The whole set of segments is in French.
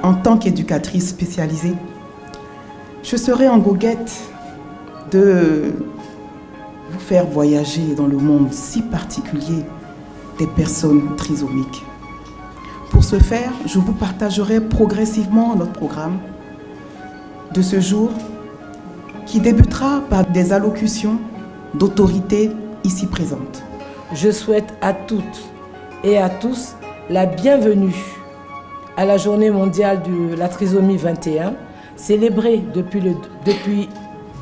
en tant qu'éducatrice spécialisée, je serai en goguette de vous faire voyager dans le monde si particulier des personnes trisomiques. Pour ce faire, je vous partagerai progressivement notre programme de ce jour qui débutera par des allocutions d'autorités ici présentes. Je souhaite à toutes et à tous la bienvenue à la Journée mondiale de la trisomie 21, célébrée depuis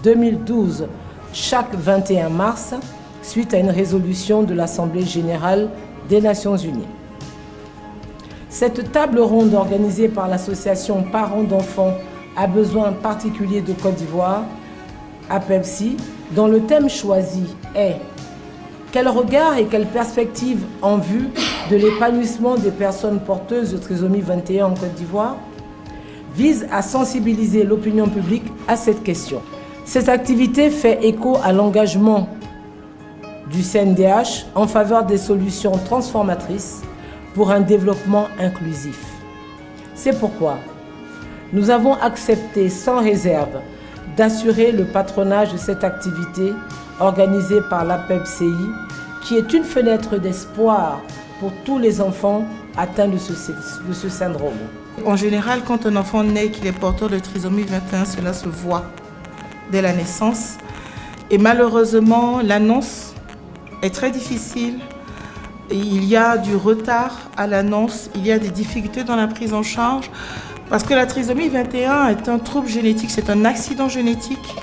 2012 chaque 21 mars, suite à une résolution de l'Assemblée générale des Nations unies. Cette table ronde organisée par l'association Parents d'enfants à besoins particuliers de Côte d'Ivoire, APEPSI, dont le thème choisi est « Quel regard et quelle perspective en vue de l'épanouissement des personnes porteuses de trisomie 21 en Côte d'Ivoire ?» vise à sensibiliser l'opinion publique à cette question. Cette activité fait écho à l'engagement du CNDH en faveur des solutions transformatrices pour un développement inclusif. C'est pourquoi nous avons accepté sans réserve d'assurer le patronage de cette activité organisée par l'APEPCI, qui est une fenêtre d'espoir pour tous les enfants atteints de ce syndrome. En général, quand un enfant naît qu'il est porteur de trisomie 21, cela se voit dès la naissance. Et malheureusement, l'annonce est très difficile. Il y a du retard à l'annonce, il y a des difficultés dans la prise en charge. Parce que la trisomie 21 est un trouble génétique, c'est un accident génétique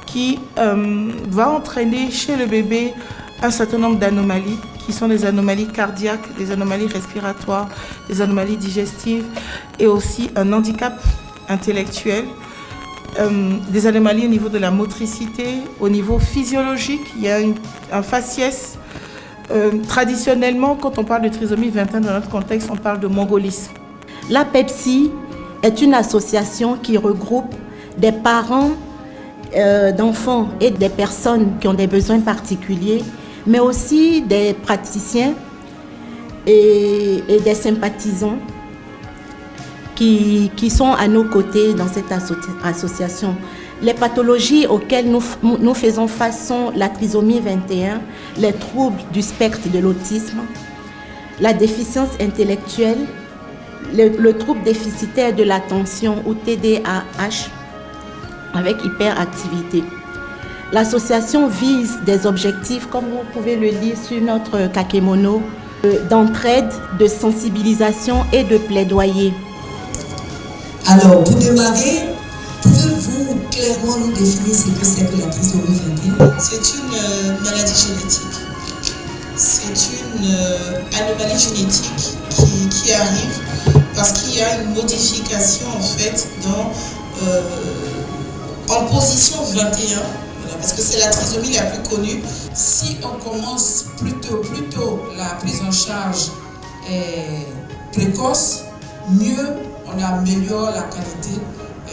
qui va entraîner chez le bébé un certain nombre d'anomalies, qui sont des anomalies cardiaques, des anomalies respiratoires, des anomalies digestives et aussi un handicap intellectuel, des anomalies au niveau de la motricité, au niveau physiologique. Il y a un faciès. Traditionnellement, quand on parle de trisomie 21 dans notre contexte, on parle de mongolisme. L'APEPSI est une association qui regroupe des parents d'enfants et des personnes qui ont des besoins particuliers, mais aussi des praticiens et des sympathisants qui sont à nos côtés dans cette association. Les pathologies auxquelles nous faisons face sont la trisomie 21, les troubles du spectre de l'autisme, la déficience intellectuelle, le trouble déficitaire de l'attention ou TDAH avec hyperactivité. L'association vise des objectifs, comme vous pouvez le lire sur notre kakémono, d'entraide, de sensibilisation et de plaidoyer. Alors, pour démarrer, pouvez-vous clairement nous définir ce que c'est que la trisomie 21? C'est une maladie génétique. C'est une anomalie génétique qui arrive parce qu'il y a une modification en fait en position 21, voilà, parce que c'est la trisomie la plus connue. Si on commence plus tôt la prise en charge est précoce, mieux on améliore la qualité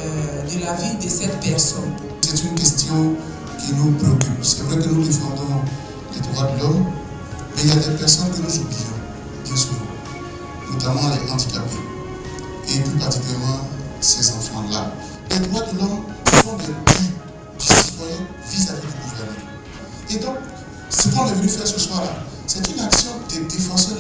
de la vie de cette personne. C'est une question qui nous préoccupe. C'est vrai que nous défendons les droits de l'homme, mais il y a des personnes que nous oublions bien souvent, notamment les handicapés, et plus particulièrement ces enfants-là. Les droits de l'homme sont des buts du citoyen vis-à-vis du gouvernement. Et donc, ce qu'on est venu faire ce soir-là, c'est une action des défenseurs